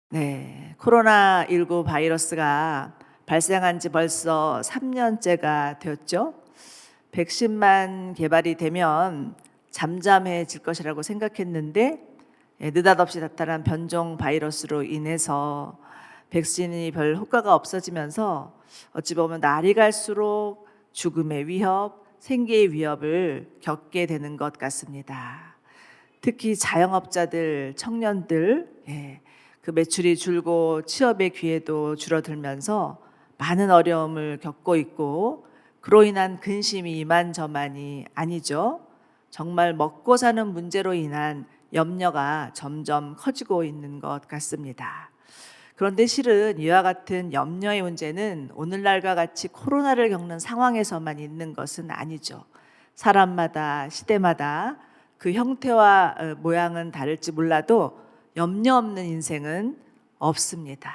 네, 코로나19 바이러스가 발생한 지 벌써 3년째가 되었죠. 백신만 개발이 되면 잠잠해질 것이라고 생각했는데 느닷없이 나타난 변종 바이러스로 인해서 백신이 별 효과가 없어지면서 어찌 보면 날이 갈수록 죽음의 위협, 생계의 위협을 겪게 되는 것 같습니다. 특히 자영업자들, 청년들, 그 매출이 줄고 취업의 기회도 줄어들면서 많은 어려움을 겪고 있고, 그로 인한 근심이 이만저만이 아니죠. 정말 먹고 사는 문제로 인한 염려가 점점 커지고 있는 것 같습니다. 그런데 실은 이와 같은 염려의 문제는 오늘날과 같이 코로나를 겪는 상황에서만 있는 것은 아니죠. 사람마다, 시대마다 그 형태와 모양은 다를지 몰라도 염려 없는 인생은 없습니다.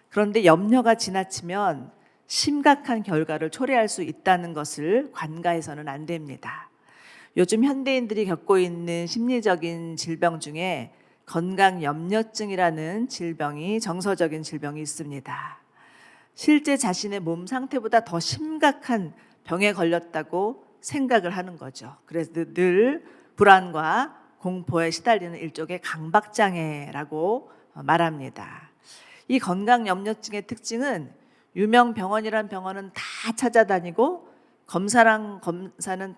그런데 염려가 지나치면 심각한 결과를 초래할 수 있다는 것을 관가해서는 안 됩니다. 요즘 현대인들이 겪고 있는 심리적인 질병 중에 건강염려증이라는 질병이 정서적인 질병이 있습니다. 실제 자신의 몸 상태보다 더 심각한 병에 걸렸다고 생각을 하는 거죠. 그래서 늘 불안과 공포에 시달리는 일종의 강박장애라고 말합니다. 이 건강염려증의 특징은 유명 병원이란 병원은 다 찾아다니고 검사는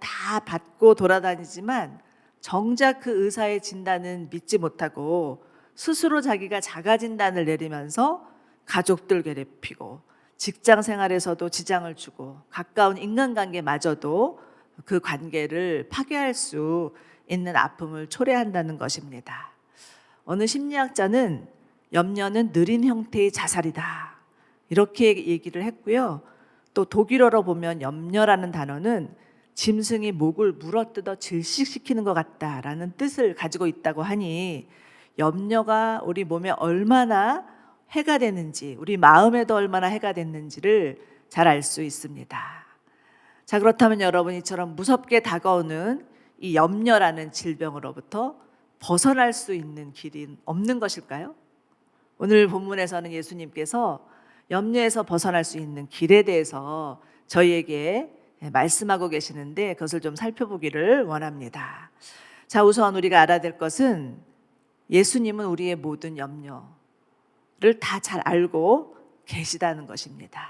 다 받고 돌아다니지만 정작 그 의사의 진단은 믿지 못하고 스스로 자기가 자가 진단을 내리면서 가족들 괴롭히고 직장 생활에서도 지장을 주고 가까운 인간관계마저도 그 관계를 파괴할 수 있는 아픔을 초래한다는 것입니다. 어느 심리학자는 염려는 느린 형태의 자살이다, 이렇게 얘기를 했고요. 또 독일어로 보면 염려라는 단어는 짐승이 목을 물어뜯어 질식시키는 것 같다라는 뜻을 가지고 있다고 하니 염려가 우리 몸에 얼마나 해가 되는지, 우리 마음에도 얼마나 해가 됐는지를 잘 알 수 있습니다. 자, 그렇다면 여러분, 이처럼 무섭게 다가오는 이 염려라는 질병으로부터 벗어날 수 있는 길이 없는 것일까요? 오늘 본문에서는 예수님께서 염려에서 벗어날 수 있는 길에 대해서 저희에게 말씀하고 계시는데 그것을 좀 살펴보기를 원합니다. 자, 우선 우리가 알아야 될 것은 예수님은 우리의 모든 염려를 다 잘 알고 계시다는 것입니다.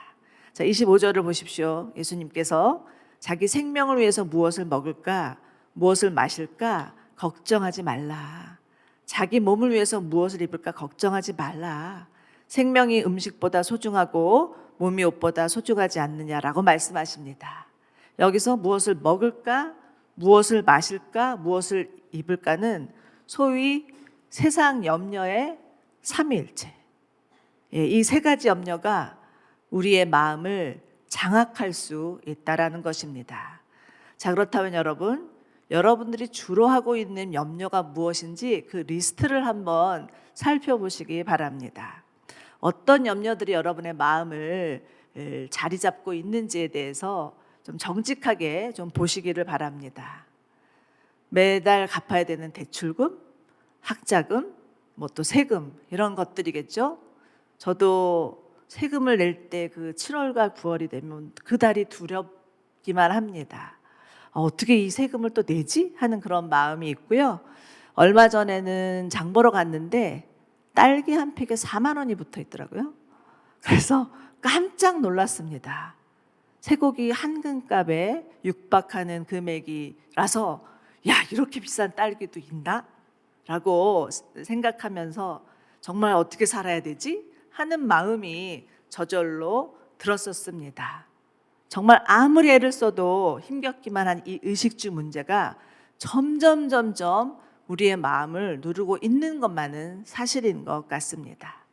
자, 25절을 보십시오. 예수님께서 자기 생명을 위해서 무엇을 먹을까, 무엇을 마실까 걱정하지 말라. 자기 몸을 위해서 무엇을 입을까 걱정하지 말라. 생명이 음식보다 소중하고 몸이 옷보다 소중하지 않느냐라고 말씀하십니다. 여기서 무엇을 먹을까, 무엇을 마실까, 무엇을 입을까는 소위 세상 염려의 삼위일체. 이 세 가지 염려가 우리의 마음을 장악할 수 있다라는 것입니다. 자, 그렇다면 여러분들이 주로 하고 있는 염려가 무엇인지 그 리스트를 한번 살펴보시기 바랍니다. 어떤 염려들이 여러분의 마음을 자리 잡고 있는지에 대해서 좀 정직하게 좀 보시기를 바랍니다. 매달 갚아야 되는 대출금, 학자금, 뭐 또 세금, 이런 것들이겠죠. 저도 세금을 낼 때 그 7월과 9월이 되면 그 달이 두렵기만 합니다. 어떻게 이 세금을 또 내지? 하는 그런 마음이 있고요. 얼마 전에는 장 보러 갔는데 딸기 한 팩에 4만 원이 붙어 있더라고요. 그래서 깜짝 놀랐습니다. 쇠고기 한 근값에 육박하는 금액이라서 야, 이렇게 비싼 딸기도 있나? 라고 생각하면서 정말 어떻게 살아야 되지? 하는 마음이 저절로 들었었습니다. 정말 아무리 애를 써도 힘겹기만 한 이 의식주 문제가 점점 우리의 마음을 누르고 있는 것만은 사실인 것 같습니다.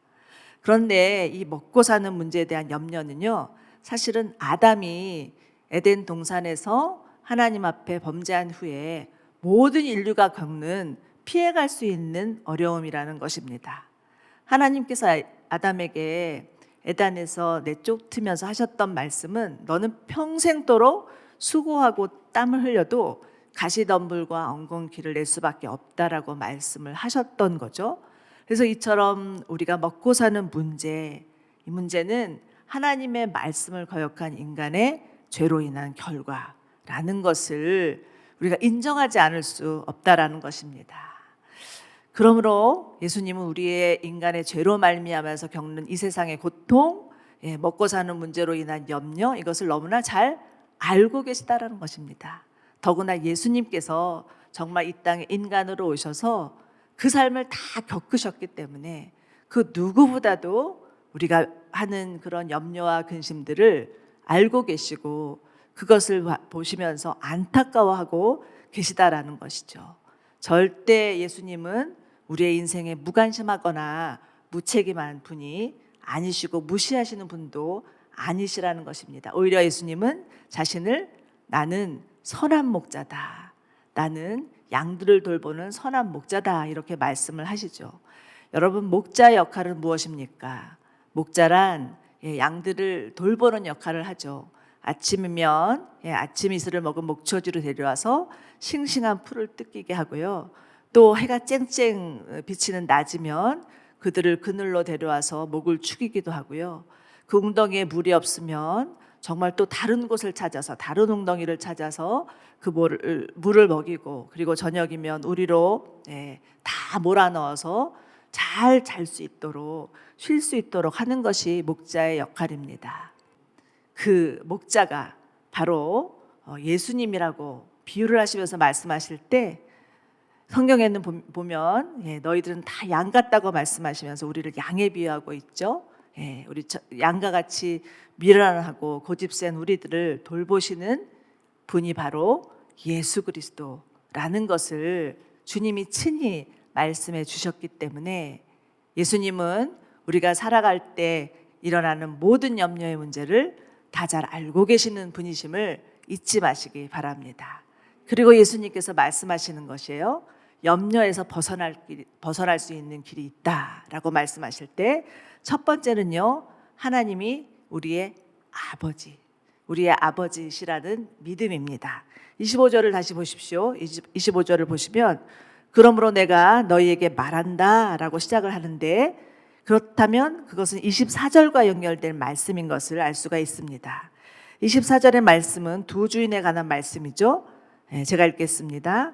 그런데 이 먹고 사는 문제에 대한 염려는요, 사실은 아담이 에덴 동산에서 하나님 앞에 범죄한 후에 모든 인류가 겪는 피해갈 수 있는 어려움이라는 것입니다. 하나님께서 아담에게 에덴에서 내쫓으면서 하셨던 말씀은 너는 평생도록 수고하고 땀을 흘려도 가시덤불과 엉겅퀴를 낼 수밖에 없다라고 말씀을 하셨던 거죠. 그래서 이처럼 우리가 먹고 사는 문제, 이 문제는 하나님의 말씀을 거역한 인간의 죄로 인한 결과라는 것을 우리가 인정하지 않을 수 없다라는 것입니다. 그러므로 예수님은 우리의 인간의 죄로 말미암아서 겪는 이 세상의 고통, 먹고 사는 문제로 인한 염려, 이것을 너무나 잘 알고 계시다라는 것입니다. 더구나 예수님께서 정말 이 땅에 인간으로 오셔서 그 삶을 다 겪으셨기 때문에 그 누구보다도 우리가 하는 그런 염려와 근심들을 알고 계시고 그것을 보시면서 안타까워하고 계시다라는 것이죠. 절대 예수님은 우리의 인생에 무관심하거나 무책임한 분이 아니시고 무시하시는 분도 아니시라는 것입니다. 오히려 예수님은 자신을 나는 선한 목자다, 나는 양들을 돌보는 선한 목자다, 이렇게 말씀을 하시죠. 여러분, 목자의 역할은 무엇입니까? 목자란 양들을 돌보는 역할을 하죠. 아침이면 아침 이슬을 먹은 목초지로 데려와서 싱싱한 풀을 뜯기게 하고요. 또 해가 쨍쨍 비치는 낮이면 그들을 그늘로 데려와서 목을 축이기도 하고요. 그 웅덩이에 물이 없으면 정말 또 다른 곳을 찾아서, 다른 웅덩이를 찾아서 그 물을 먹이고, 그리고 저녁이면 우리로 다 몰아넣어서 잘 잘 수 있도록, 쉴 수 있도록 하는 것이 목자의 역할입니다. 그 목자가 바로 예수님이라고 비유를 하시면서 말씀하실 때, 성경에는 보면 너희들은 다 양 같다고 말씀하시면서 우리를 양에 비유하고 있죠. 우리 양과 같이 미련하고 고집센 우리들을 돌보시는 분이 바로 예수 그리스도라는 것을 주님이 친히 말씀해 주셨기 때문에 예수님은 우리가 살아갈 때 일어나는 모든 염려의 문제를 다 잘 알고 계시는 분이심을 잊지 마시기 바랍니다. 그리고 예수님께서 말씀하시는 것이에요. 염려에서 벗어날 수 있는 길이 있다라고 말씀하실 때, 첫 번째는요, 하나님이 우리의 아버지시라는 믿음입니다. 25절을 다시 보십시오. 25절을 보시면, 그러므로 내가 너희에게 말한다 라고 시작을 하는데, 그렇다면 그것은 24절과 연결된 말씀인 것을 알 수가 있습니다. 24절의 말씀은 두 주인에 관한 말씀이죠. 제가 읽겠습니다.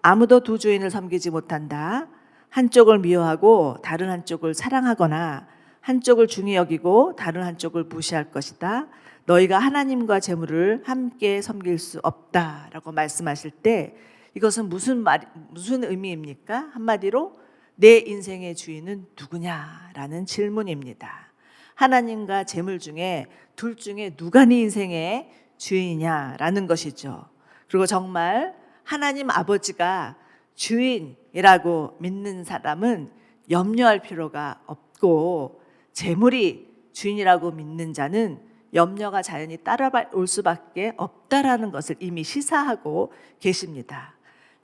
아무도 두 주인을 섬기지 못한다. 한쪽을 미워하고 다른 한쪽을 사랑하거나 한쪽을 중히 여기고 다른 한쪽을 무시할 것이다. 너희가 하나님과 재물을 함께 섬길 수 없다라고 말씀하실 때, 이것은 무슨 의미입니까? 한마디로 내 인생의 주인은 누구냐라는 질문입니다. 하나님과 재물 중에 둘 중에 누가 네 인생의 주인이냐라는 것이죠. 그리고 정말 하나님 아버지가 주인이라고 믿는 사람은 염려할 필요가 없고, 재물이 주인이라고 믿는 자는 염려가 자연히 따라올 수밖에 없다라는 것을 이미 시사하고 계십니다.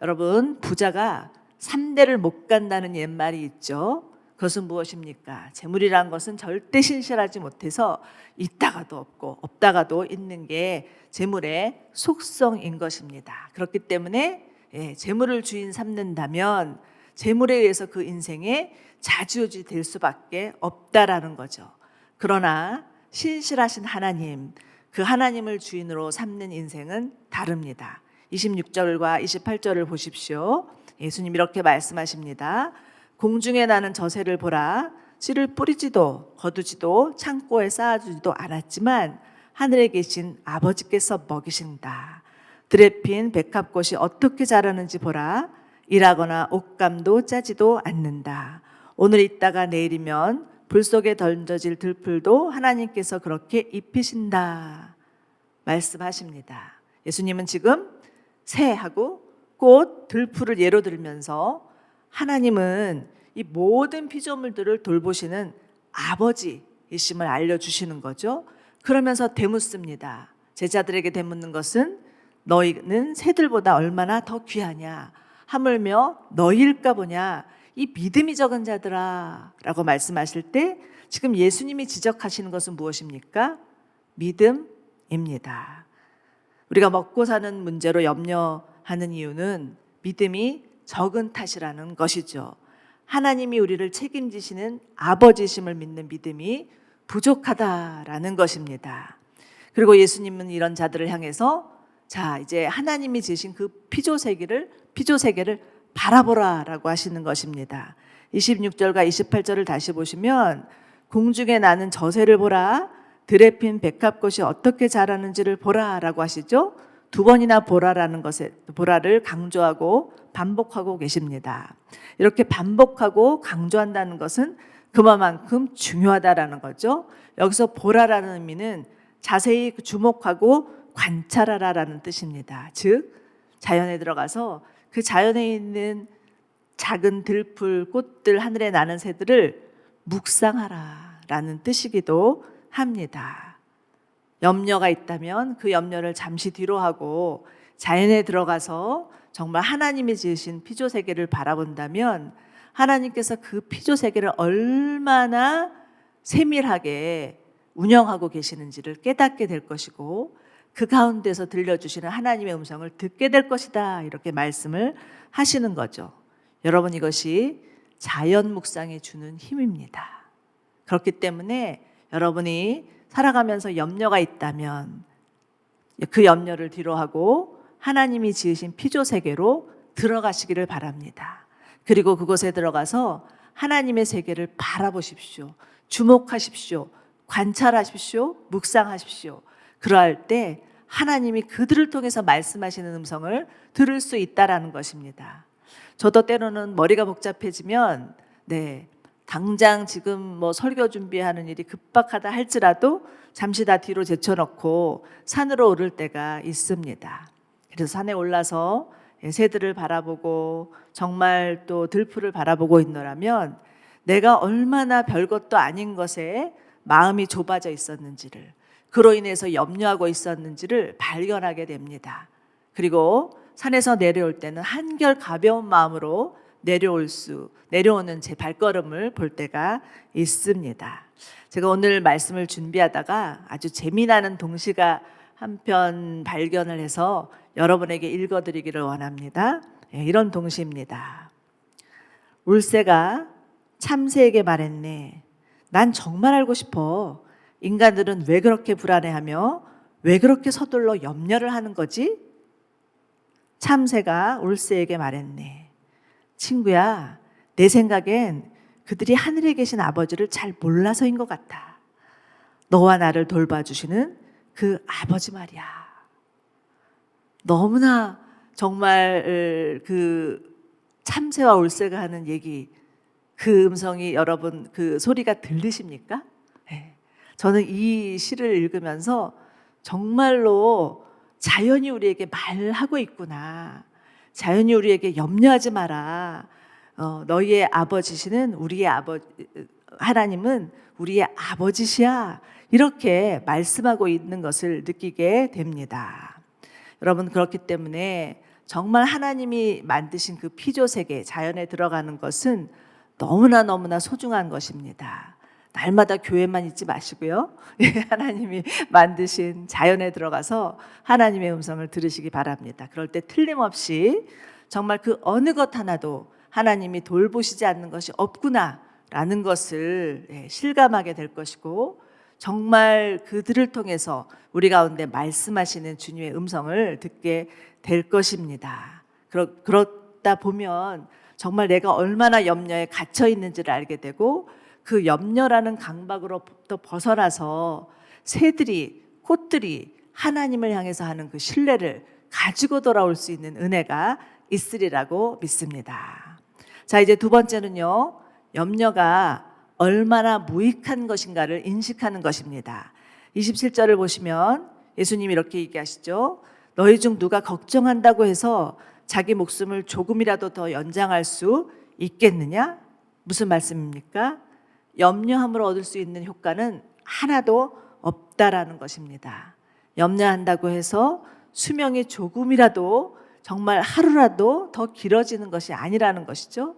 여러분, 부자가 3대를 못 간다는 옛말이 있죠. 그것은 무엇입니까? 재물이라는 것은 절대 신실하지 못해서 있다가도 없고 없다가도 있는 게 재물의 속성인 것입니다. 그렇기 때문에 재물을 주인 삼는다면 재물에 의해서 그 인생에 좌지우지 될 수밖에 없다라는 거죠. 그러나 신실하신 하나님, 그 하나님을 주인으로 삼는 인생은 다릅니다. 26절과 28절을 보십시오. 예수님 이렇게 말씀하십니다. 공중에 나는 저새를 보라. 씨를 뿌리지도 거두지도 창고에 쌓아두지도 않았지만 하늘에 계신 아버지께서 먹이신다. 들에 핀 백합꽃이 어떻게 자라는지 보라. 일하거나 옷감도 짜지도 않는다. 오늘 있다가 내일이면 불 속에 던져질 들풀도 하나님께서 그렇게 입히신다 말씀하십니다. 예수님은 지금 새하고 꽃, 들풀을 예로 들면서 하나님은 이 모든 피조물들을 돌보시는 아버지이심을 알려주시는 거죠. 그러면서 되묻습니다. 제자들에게 되묻는 것은 너희는 새들보다 얼마나 더 귀하냐, 하물며 너희일까 보냐, 이 믿음이 적은 자들아 라고 말씀하실 때 지금 예수님이 지적하시는 것은 무엇입니까? 믿음입니다. 우리가 먹고 사는 문제로 염려하는 이유는 믿음이 적은 탓이라는 것이죠. 하나님이 우리를 책임지시는 아버지심을 믿는 믿음이 부족하다라는 것입니다. 그리고 예수님은 이런 자들을 향해서 자, 이제 하나님이 지으신 그 피조세계를 바라보라라고 하시는 것입니다. 26절과 28절을 다시 보시면 공중에 나는 저새를 보라, 들에 핀 백합꽃이 어떻게 자라는지를 보라라고 하시죠. 두 번이나 보라를 강조하고 반복하고 계십니다. 이렇게 반복하고 강조한다는 것은 그만큼 중요하다라는 거죠. 여기서 보라라는 의미는 자세히 주목하고 관찰하라라는 뜻입니다. 즉 자연에 들어가서 그 자연에 있는 작은 들풀, 꽃들, 하늘에 나는 새들을 묵상하라라는 뜻이기도 합니다. 염려가 있다면 그 염려를 잠시 뒤로 하고 자연에 들어가서 정말 하나님이 지으신 피조세계를 바라본다면 하나님께서 그 피조세계를 얼마나 세밀하게 운영하고 계시는지를 깨닫게 될 것이고 그 가운데서 들려주시는 하나님의 음성을 듣게 될 것이다, 이렇게 말씀을 하시는 거죠. 여러분, 이것이 자연 묵상이 주는 힘입니다. 그렇기 때문에 여러분이 살아가면서 염려가 있다면 그 염려를 뒤로 하고 하나님이 지으신 피조세계로 들어가시기를 바랍니다. 그리고 그곳에 들어가서 하나님의 세계를 바라보십시오. 주목하십시오. 관찰하십시오. 묵상하십시오. 그러할 때 하나님이 그들을 통해서 말씀하시는 음성을 들을 수 있다라는 것입니다. 저도 때로는 머리가 복잡해지면 당장 지금 뭐 설교 준비하는 일이 급박하다 할지라도 잠시 다 뒤로 제쳐놓고 산으로 오를 때가 있습니다. 그래서 산에 올라서 새들을 바라보고 정말 또 들풀을 바라보고 있노라면 내가 얼마나 별것도 아닌 것에 마음이 좁아져 있었는지를, 그로 인해서 염려하고 있었는지를 발견하게 됩니다. 그리고 산에서 내려올 때는 한결 가벼운 마음으로 내려오는 제 발걸음을 볼 때가 있습니다. 제가 오늘 말씀을 준비하다가 아주 재미나는 동시가 한 편 발견을 해서 여러분에게 읽어드리기를 원합니다. 이런 동시입니다. 울새가 참새에게 말했네. 난 정말 알고 싶어. 인간들은 왜 그렇게 불안해하며 왜 그렇게 서둘러 염려를 하는 거지? 참새가 울새에게 말했네. 친구야, 내 생각엔 그들이 하늘에 계신 아버지를 잘 몰라서인 것 같아. 너와 나를 돌봐주시는 그 아버지 말이야. 너무나 정말 그 참새와 울새가 하는 얘기, 그 음성이 여러분 그 소리가 들리십니까? 저는 이 시를 읽으면서 정말로 자연이 우리에게 말하고 있구나. 자연이 우리에게 염려하지 마라. 너희의 아버지시는 하나님은 우리의 아버지시야. 이렇게 말씀하고 있는 것을 느끼게 됩니다. 여러분, 그렇기 때문에 정말 하나님이 만드신 그 피조세계, 자연에 들어가는 것은 너무나 소중한 것입니다. 날마다 교회만 있지 마시고요. 하나님이 만드신 자연에 들어가서 하나님의 음성을 들으시기 바랍니다. 그럴 때 틀림없이 정말 그 어느 것 하나도 하나님이 돌보시지 않는 것이 없구나라는 것을 실감하게 될 것이고, 정말 그들을 통해서 우리 가운데 말씀하시는 주님의 음성을 듣게 될 것입니다. 그러다 보면 정말 내가 얼마나 염려에 갇혀 있는지를 알게 되고, 그 염려라는 강박으로부터 벗어나서 새들이, 꽃들이 하나님을 향해서 하는 그 신뢰를 가지고 돌아올 수 있는 은혜가 있으리라고 믿습니다. 자, 이제 두 번째는요, 염려가 얼마나 무익한 것인가를 인식하는 것입니다. 27절을 보시면 예수님이 이렇게 얘기하시죠. 너희 중 누가 걱정한다고 해서 자기 목숨을 조금이라도 더 연장할 수 있겠느냐? 무슨 말씀입니까? 염려함으로 얻을 수 있는 효과는 하나도 없다라는 것입니다. 염려한다고 해서 수명이 조금이라도, 정말 하루라도 더 길어지는 것이 아니라는 것이죠.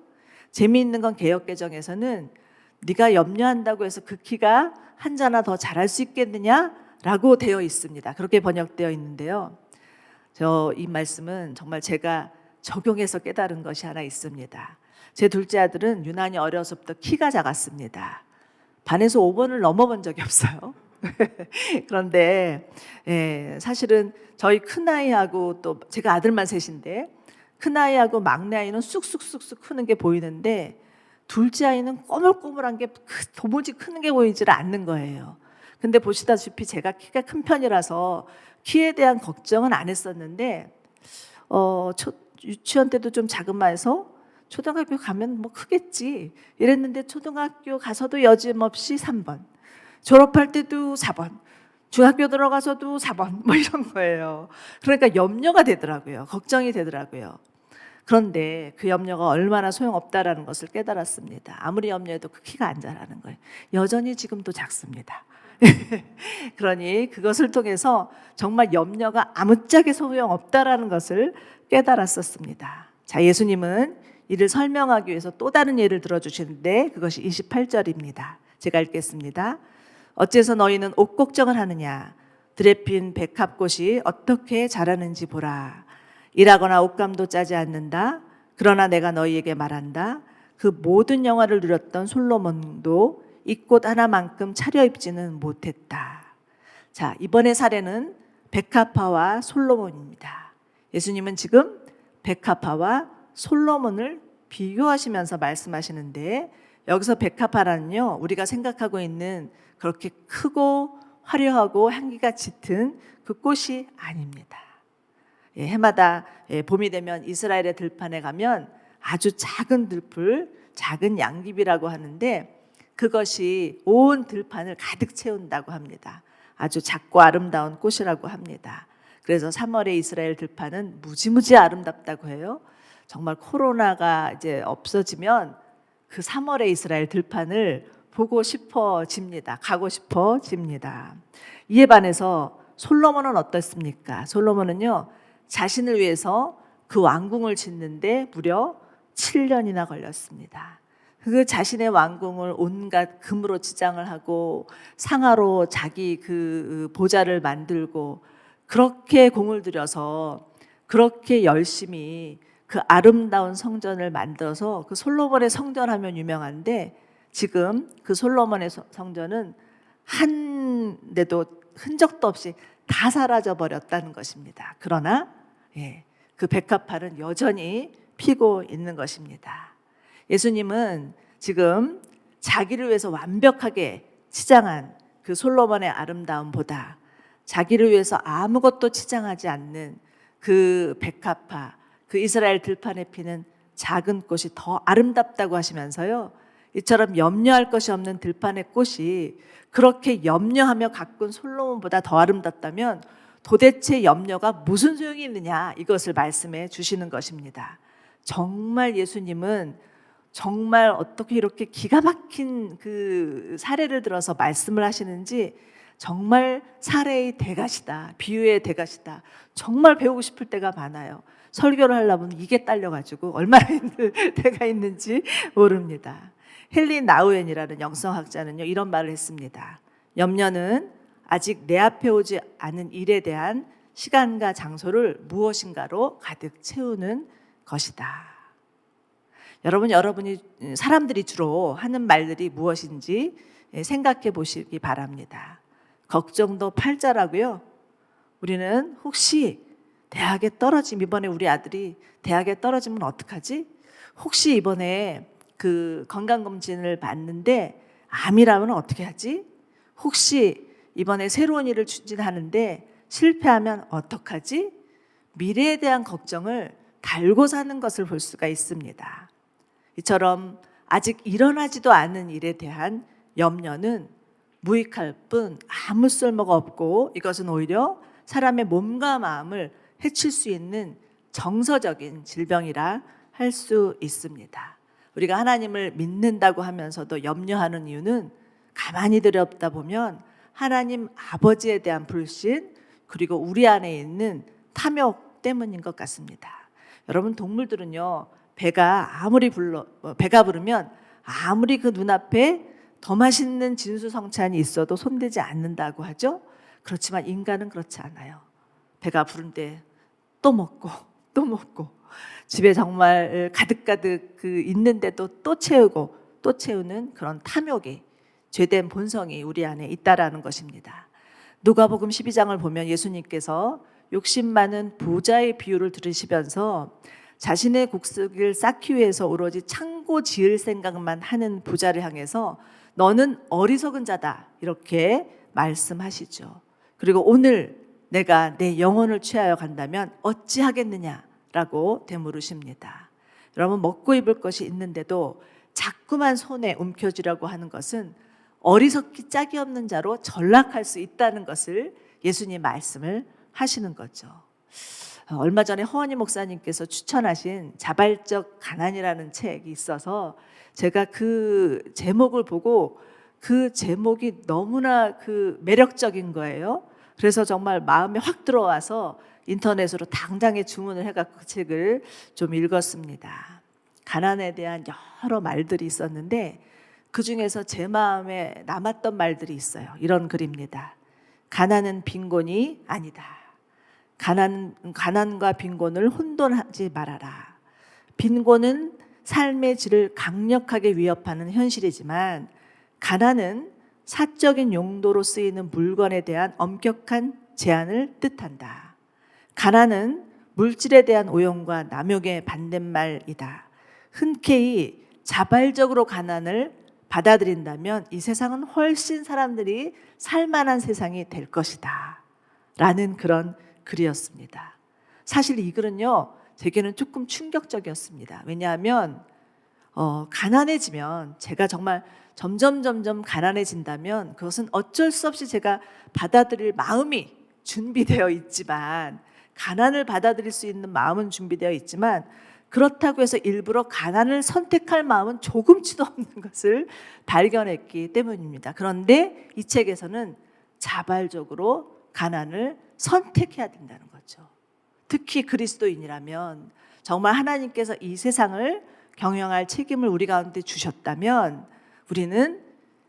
재미있는 건 개역개정에서는 네가 염려한다고 해서 그 키가 한 자나 더 자랄 수 있겠느냐라고 되어 있습니다. 그렇게 번역되어 있는데요. 이 말씀은 정말 제가 적용해서 깨달은 것이 하나 있습니다. 제 둘째 아들은 유난히 어려서부터 키가 작았습니다. 반에서 5번을 넘어본 적이 없어요. 그런데 사실은 저희 큰아이하고 또 제가 아들만 셋인데 큰아이하고 막내아이는 쑥쑥쑥쑥 크는 게 보이는데 둘째 아이는 꼬물꼬물한 게 도무지 크는 게 보이질 않는 거예요. 근데 보시다시피 제가 키가 큰 편이라서 키에 대한 걱정은 안 했었는데 유치원 때도 좀 자그마해서 초등학교 가면 뭐 크겠지 이랬는데 초등학교 가서도 여지없이 3번, 졸업할 때도 4번, 중학교 들어가서도 4번 뭐 이런 거예요. 그러니까 염려가 되더라고요. 걱정이 되더라고요. 그런데 그 염려가 얼마나 소용없다라는 것을 깨달았습니다. 아무리 염려해도 그 키가 안 자라는 거예요. 여전히 지금도 작습니다. 그러니 그것을 통해서 정말 염려가 아무짝에 소용없다라는 것을 깨달았었습니다. 자, 예수님은 이를 설명하기 위해서 또 다른 예를 들어주시는데 그것이 28절입니다. 제가 읽겠습니다. 어째서 너희는 옷 걱정을 하느냐? 들에 핀 백합꽃이 어떻게 자라는지 보라. 일하거나 옷감도 짜지 않는다. 그러나 내가 너희에게 말한다. 그 모든 영화를 누렸던 솔로몬도 이 꽃 하나만큼 차려입지는 못했다. 자, 이번의 사례는 백합화와 솔로몬입니다. 예수님은 지금 백합화와 솔로몬을 비교하시면서 말씀하시는데 여기서 백합화는요, 우리가 생각하고 있는 그렇게 크고 화려하고 향기가 짙은 그 꽃이 아닙니다. 해마다 봄이 되면 이스라엘의 들판에 가면 아주 작은 들풀, 작은 양귀비라고 하는데 그것이 온 들판을 가득 채운다고 합니다. 아주 작고 아름다운 꽃이라고 합니다. 그래서 3월의 이스라엘 들판은 무지무지 아름답다고 해요. 정말 코로나가 이제 없어지면 그 3월의 이스라엘 들판을 보고 싶어집니다. 가고 싶어집니다. 이에 반해서 솔로몬은 어떻습니까? 솔로몬은요, 자신을 위해서 그 왕궁을 짓는데 무려 7년이나 걸렸습니다. 그 자신의 왕궁을 온갖 금으로 지장을 하고 상아로 자기 그 보좌를 만들고 그렇게 공을 들여서 그렇게 열심히 그 아름다운 성전을 만들어서 그 솔로몬의 성전하면 유명한데 지금 그 솔로몬의 성전은 한 데도 흔적도 없이 다 사라져 버렸다는 것입니다. 그러나 그 백합화는 여전히 피고 있는 것입니다. 예수님은 지금 자기를 위해서 완벽하게 치장한 그 솔로몬의 아름다움보다 자기를 위해서 아무것도 치장하지 않는 그 백합화, 그 이스라엘 들판에 피는 작은 꽃이 더 아름답다고 하시면서요, 이처럼 염려할 것이 없는 들판의 꽃이 그렇게 염려하며 가꾼 솔로몬보다 더 아름답다면 도대체 염려가 무슨 소용이 있느냐, 이것을 말씀해 주시는 것입니다. 정말 예수님은 정말 어떻게 이렇게 기가 막힌 그 사례를 들어서 말씀을 하시는지 정말 사례의 대가시다, 비유의 대가시다. 정말 배우고 싶을 때가 많아요. 설교를 하려면 이게 딸려가지고 얼마나 힘들 때가 있는지 모릅니다. 헨리 나우엔이라는 영성학자는요, 이런 말을 했습니다. 염려는 아직 내 앞에 오지 않은 일에 대한 시간과 장소를 무엇인가로 가득 채우는 것이다. 여러분이 사람들이 주로 하는 말들이 무엇인지 생각해 보시기 바랍니다. 걱정도 팔자라고요. 우리는 혹시 대학에 떨어지면, 이번에 우리 아들이 대학에 떨어지면 어떡하지? 혹시 이번에 그 건강검진을 받는데 암이라면 어떻게 하지? 혹시 이번에 새로운 일을 추진하는데 실패하면 어떡하지? 미래에 대한 걱정을 달고 사는 것을 볼 수가 있습니다. 이처럼 아직 일어나지도 않은 일에 대한 염려는 무익할 뿐 아무 쓸모가 없고 이것은 오히려 사람의 몸과 마음을 해칠 수 있는 정서적인 질병이라 할 수 있습니다. 우리가 하나님을 믿는다고 하면서도 염려하는 이유는 가만히 들여다 보면 하나님 아버지에 대한 불신, 그리고 우리 안에 있는 탐욕 때문인 것 같습니다. 여러분, 동물들은요, 배가 부르면 아무리 그 눈앞에 더 맛있는 진수성찬이 있어도 손대지 않는다고 하죠. 그렇지만 인간은 그렇지 않아요. 배가 부른데 또 먹고 또 먹고 집에 정말 가득가득 있는데도 또 채우고 또 채우는 그런 탐욕이, 죄된 본성이 우리 안에 있다라는 것입니다. 누가복음 12장을 보면 예수님께서 욕심 많은 부자의 비유를 들으시면서 자신의 곡식을 쌓기 위해서 오로지 창고 지을 생각만 하는 부자를 향해서 너는 어리석은 자다 이렇게 말씀하시죠. 그리고 오늘 내가 내 영혼을 취하여 간다면 어찌하겠느냐라고 되물으십니다. 여러분, 먹고 입을 것이 있는데도 자꾸만 손에 움켜쥐려고 하는 것은 어리석기 짝이 없는 자로 전락할 수 있다는 것을 예수님 말씀을 하시는 거죠. 얼마 전에 허원희 목사님께서 추천하신 자발적 가난이라는 책이 있어서 제가 그 제목을 보고 그 제목이 너무나 매력적인 거예요. 그래서 정말 마음에 확 들어와서 인터넷으로 당장에 주문을 해갖고 그 책을 좀 읽었습니다. 가난에 대한 여러 말들이 있었는데 그 중에서 제 마음에 남았던 말들이 있어요. 이런 글입니다. 가난은 빈곤이 아니다. 가난과 빈곤을 혼돈하지 말아라. 빈곤은 삶의 질을 강력하게 위협하는 현실이지만 가난은 사적인 용도로 쓰이는 물건에 대한 엄격한 제한을 뜻한다. 가난은 물질에 대한 오용과 남용의 반대말이다. 흔쾌히 자발적으로 가난을 받아들인다면 이 세상은 훨씬 사람들이 살만한 세상이 될 것이다 라는 그런 글이었습니다. 사실 이 글은요, 제게는 조금 충격적이었습니다. 왜냐하면 가난해지면, 제가 정말 점점 가난해진다면 그것은 어쩔 수 없이 제가 받아들일 마음이 준비되어 있지만, 가난을 받아들일 수 있는 마음은 준비되어 있지만 그렇다고 해서 일부러 가난을 선택할 마음은 조금치도 없는 것을 발견했기 때문입니다. 그런데 이 책에서는 자발적으로 가난을 선택해야 된다는 거죠. 특히 그리스도인이라면, 정말 하나님께서 이 세상을 경영할 책임을 우리 가운데 주셨다면 우리는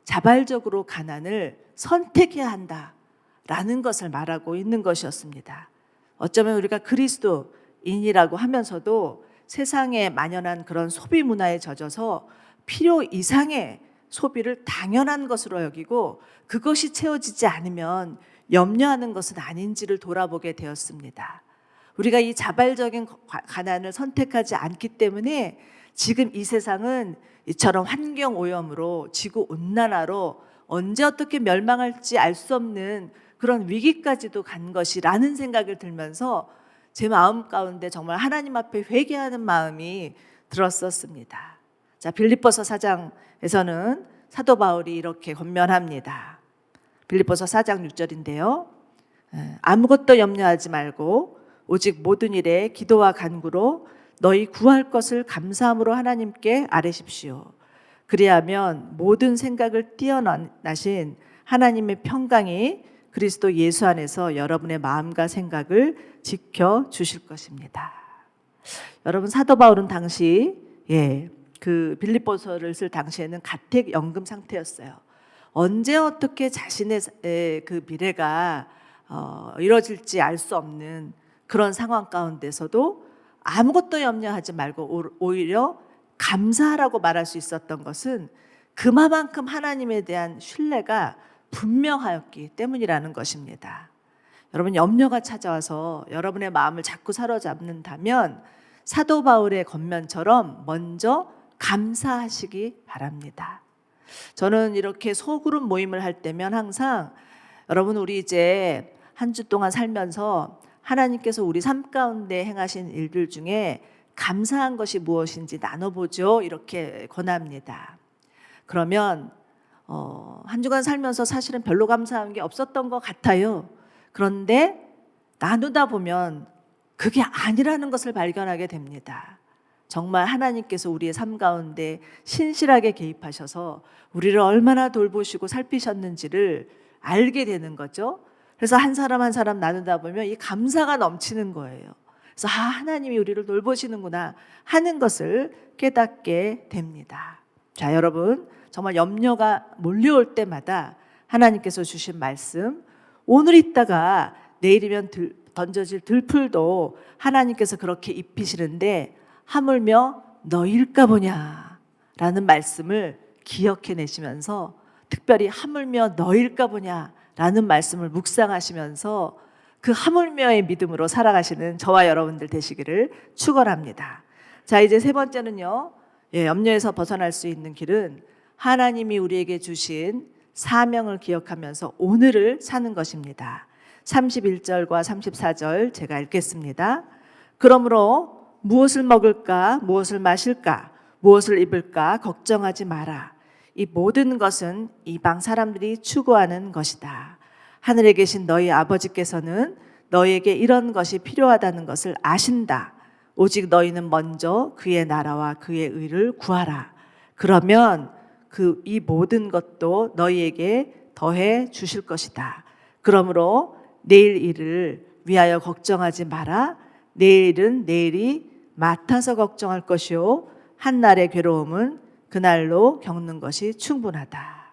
자발적으로 가난을 선택해야 한다라는 것을 말하고 있는 것이었습니다. 어쩌면 우리가 그리스도인이라고 하면서도 세상에 만연한 그런 소비 문화에 젖어서 필요 이상의 소비를 당연한 것으로 여기고 그것이 채워지지 않으면 염려하는 것은 아닌지를 돌아보게 되었습니다. 우리가 이 자발적인 가난을 선택하지 않기 때문에 지금 이 세상은 이처럼 환경 오염으로, 지구 온난화로 언제 어떻게 멸망할지 알 수 없는 그런 위기까지도 간 것이라는 생각을 들면서 제 마음 가운데 정말 하나님 앞에 회개하는 마음이 들었었습니다. 자, 빌립보서 4장에서는 사도 바울이 이렇게 권면합니다. 빌립보서 4장 6절인데요. 아무것도 염려하지 말고 오직 모든 일에 기도와 간구로 너희 구할 것을 감사함으로 하나님께 아뢰십시오. 그리하면 모든 생각을 뛰어나신 하나님의 평강이 그리스도 예수 안에서 여러분의 마음과 생각을 지켜주실 것입니다. 여러분, 사도 바울은 당시 그 빌립보서를 쓸 당시에는 가택연금 상태였어요. 언제 어떻게 자신의 그 미래가 이뤄질지 알 수 없는 그런 상황 가운데서도 아무것도 염려하지 말고 오히려 감사하라고 말할 수 있었던 것은 그만큼 하나님에 대한 신뢰가 분명하였기 때문이라는 것입니다. 여러분, 염려가 찾아와서 여러분의 마음을 자꾸 사로잡는다면 사도 바울의 권면처럼 먼저 감사하시기 바랍니다. 저는 이렇게 소그룹 모임을 할 때면 항상, 여러분, 우리 이제 한 주 동안 살면서 하나님께서 우리 삶 가운데 행하신 일들 중에 감사한 것이 무엇인지 나눠보죠, 이렇게 권합니다. 그러면 한 주간 살면서 사실은 별로 감사한 게 없었던 것 같아요. 그런데 나누다 보면 그게 아니라는 것을 발견하게 됩니다. 정말 하나님께서 우리의 삶 가운데 신실하게 개입하셔서 우리를 얼마나 돌보시고 살피셨는지를 알게 되는 거죠. 그래서 한 사람 한 사람 나누다 보면 이 감사가 넘치는 거예요. 그래서 하나님이 우리를 돌보시는구나 하는 것을 깨닫게 됩니다. 자, 여러분, 정말 염려가 몰려올 때마다 하나님께서 주신 말씀, 오늘 있다가 내일이면 더 던져질 들풀도 하나님께서 그렇게 입히시는데 하물며 너일까 보냐라는 말씀을 기억해내시면서 특별히 하물며 너일까 보냐라는 말씀을 묵상하시면서 그 하물며의 믿음으로 살아가시는 저와 여러분들 되시기를 축원합니다. 자, 이제 세 번째는요. 염려에서 벗어날 수 있는 길은 하나님이 우리에게 주신 사명을 기억하면서 오늘을 사는 것입니다. 31절과 34절 제가 읽겠습니다. 그러므로 무엇을 먹을까, 무엇을 마실까, 무엇을 입을까 걱정하지 마라. 이 모든 것은 이방 사람들이 추구하는 것이다. 하늘에 계신 너희 아버지께서는 너희에게 이런 것이 필요하다는 것을 아신다. 오직 너희는 먼저 그의 나라와 그의 의를 구하라. 그러면 이 모든 것도 너희에게 더해 주실 것이다. 그러므로 내일 일을 위하여 걱정하지 마라. 내일은 내일이 맡아서 걱정할 것이요 한날의 괴로움은 그날로 겪는 것이 충분하다.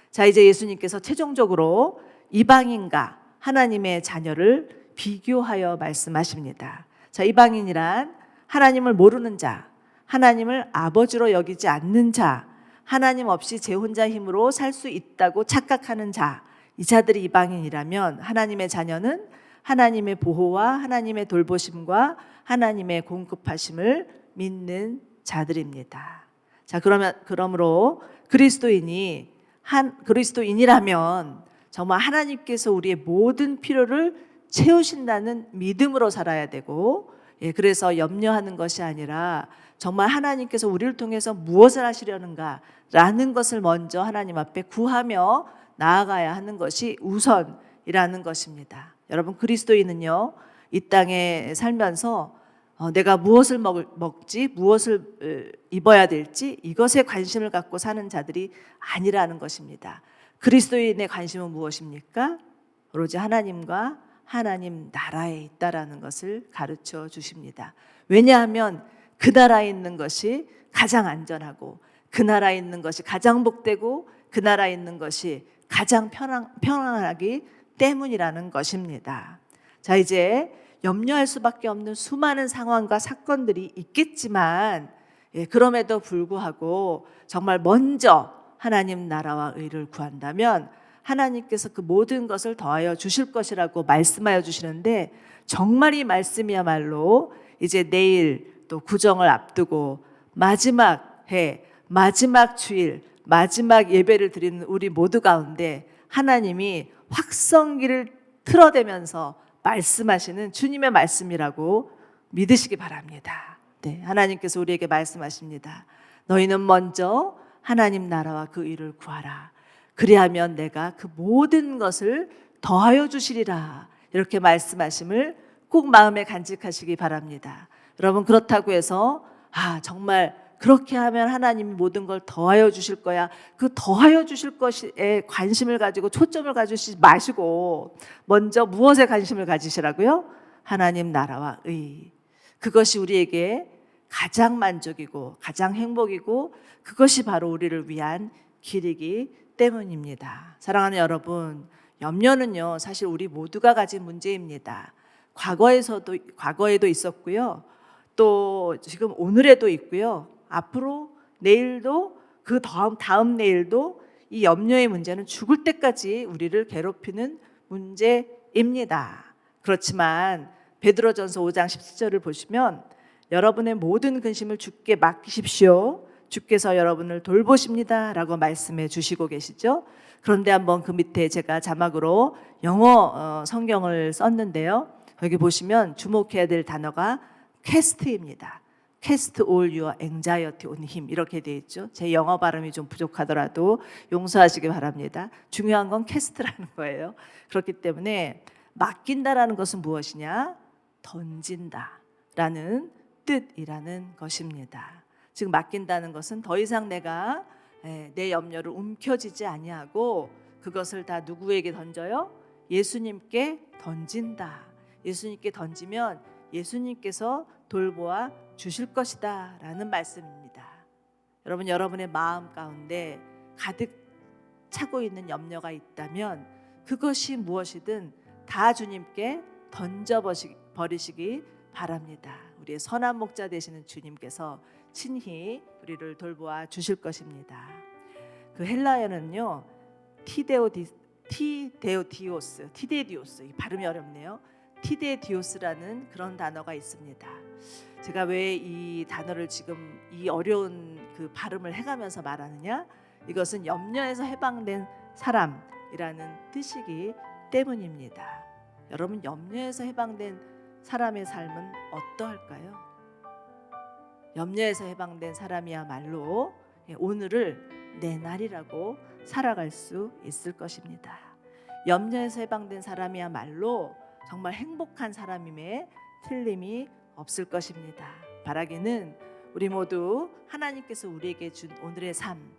자, 이제 예수님께서 최종적으로 이방인과 하나님의 자녀를 비교하여 말씀하십니다. 자, 이방인이란 하나님을 모르는 자, 하나님을 아버지로 여기지 않는 자, 하나님 없이 제 혼자 힘으로 살 수 있다고 착각하는 자, 이 자들이 이방인이라면 하나님의 자녀는 하나님의 보호와 하나님의 돌보심과 하나님의 공급하심을 믿는 자들입니다. 자, 그러므로 그리스도인이라면 정말 하나님께서 우리의 모든 필요를 채우신다는 믿음으로 살아야 되고, 그래서 염려하는 것이 아니라 정말 하나님께서 우리를 통해서 무엇을 하시려는가라는 것을 먼저 하나님 앞에 구하며 나아가야 하는 것이 우선이라는 것입니다. 여러분, 그리스도인은요, 이 땅에 살면서 내가 무엇을 먹지, 무엇을 입어야 될지 이것에 관심을 갖고 사는 자들이 아니라는 것입니다. 그리스도인의 관심은 무엇입니까? 오로지 하나님과 하나님 나라에 있다라는 것을 가르쳐 주십니다. 왜냐하면 그 나라에 있는 것이 가장 안전하고, 그 나라에 있는 것이 가장 복되고, 그 나라에 있는 것이 가장 편안하기 때문이라는 것입니다. 자, 이제 염려할 수밖에 없는 수많은 상황과 사건들이 있겠지만, 그럼에도 불구하고 정말 먼저 하나님 나라와 의를 구한다면 하나님께서 그 모든 것을 더하여 주실 것이라고 말씀하여 주시는데, 정말 이 말씀이야말로 이제 내일 또 구정을 앞두고 마지막 해, 마지막 주일, 마지막 예배를 드리는 우리 모두 가운데 하나님이 확성기를 틀어대면서 말씀하시는 주님의 말씀이라고 믿으시기 바랍니다. 네, 하나님께서 우리에게 말씀하십니다. 너희는 먼저 하나님 나라와 그 의를 구하라. 그리하면 내가 그 모든 것을 더하여 주시리라. 이렇게 말씀하심을 꼭 마음에 간직하시기 바랍니다. 여러분, 그렇다고 해서 정말 그렇게 하면 하나님이 모든 걸 더하여 주실 거야, 그 더하여 주실 것에 관심을 가지고 초점을 가지시지 마시고 먼저 무엇에 관심을 가지시라고요? 하나님 나라와 의. 그것이 우리에게 가장 만족이고 가장 행복이고 그것이 바로 우리를 위한 길이기 때문입니다. 사랑하는 여러분, 염려는요, 사실 우리 모두가 가진 문제입니다. 과거에도 있었고요, 또 지금 오늘에도 있고요, 앞으로 내일도, 그 다음 내일도 이 염려의 문제는 죽을 때까지 우리를 괴롭히는 문제입니다. 그렇지만 베드로전서 5장 17절을 보시면 여러분의 모든 근심을 주께 맡기십시오. 주께서 여러분을 돌보십니다. 라고 말씀해 주시고 계시죠. 그런데 한번 그 밑에 제가 자막으로 영어 성경을 썼는데요. 여기 보시면 주목해야 될 단어가 cast입니다. cast all your anxiety on him, 이렇게 되어 있죠. 제 영어 발음이 좀 부족하더라도 용서하시기 바랍니다. 중요한 건 cast라는 거예요. 그렇기 때문에 맡긴다라는 것은 무엇이냐? 던진다라는 뜻이라는 것입니다. 즉, 맡긴다는 것은 더 이상 내가 내 염려를 움켜쥐지 아니하고 그것을 다 누구에게 던져요? 예수님께 던진다. 예수님께 던지면 예수님께서 돌보아 주실 것이다 라는 말씀입니다. 여러분, 여러분의 마음 가운데 가득 차고 있는 염려가 있다면 그것이 무엇이든 다 주님께 버리시기 바랍니다. 우리의 선한 목자 되시는 주님께서 친히 우리를 돌보아 주실 것입니다. 그 헬라어는요, 티데디오스, 이 발음이 어렵네요. 티데디오스라는 그런 단어가 있습니다. 제가 왜 이 단어를 지금 이 어려운 그 발음을 해가면서 말하느냐? 이것은 염려에서 해방된 사람이라는 뜻이기 때문입니다. 여러분, 염려에서 해방된 사람의 삶은 어떠할까요? 염려에서 해방된 사람이야말로 오늘을 내 날이라고 살아갈 수 있을 것입니다. 염려에서 해방된 사람이야말로 정말 행복한 사람임에 틀림이 없을 것입니다. 바라기는 우리 모두 하나님께서 우리에게 준 오늘의 삶,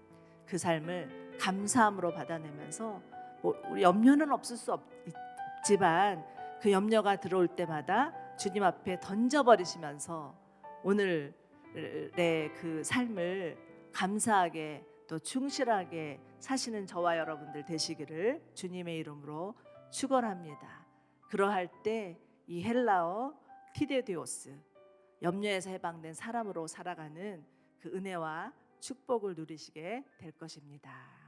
그 삶을 감사함으로 받아내면서 우리 염려는 없을 수 없지만 그 염려가 들어올 때마다 주님 앞에 던져버리시면서 오늘의 그 삶을 감사하게 또 충실하게 사시는 저와 여러분들 되시기를 주님의 이름으로 축원합니다. 그러할 때 이 헬라어 티데디오스, 염려에서 해방된 사람으로 살아가는 그 은혜와 축복을 누리시게 될 것입니다.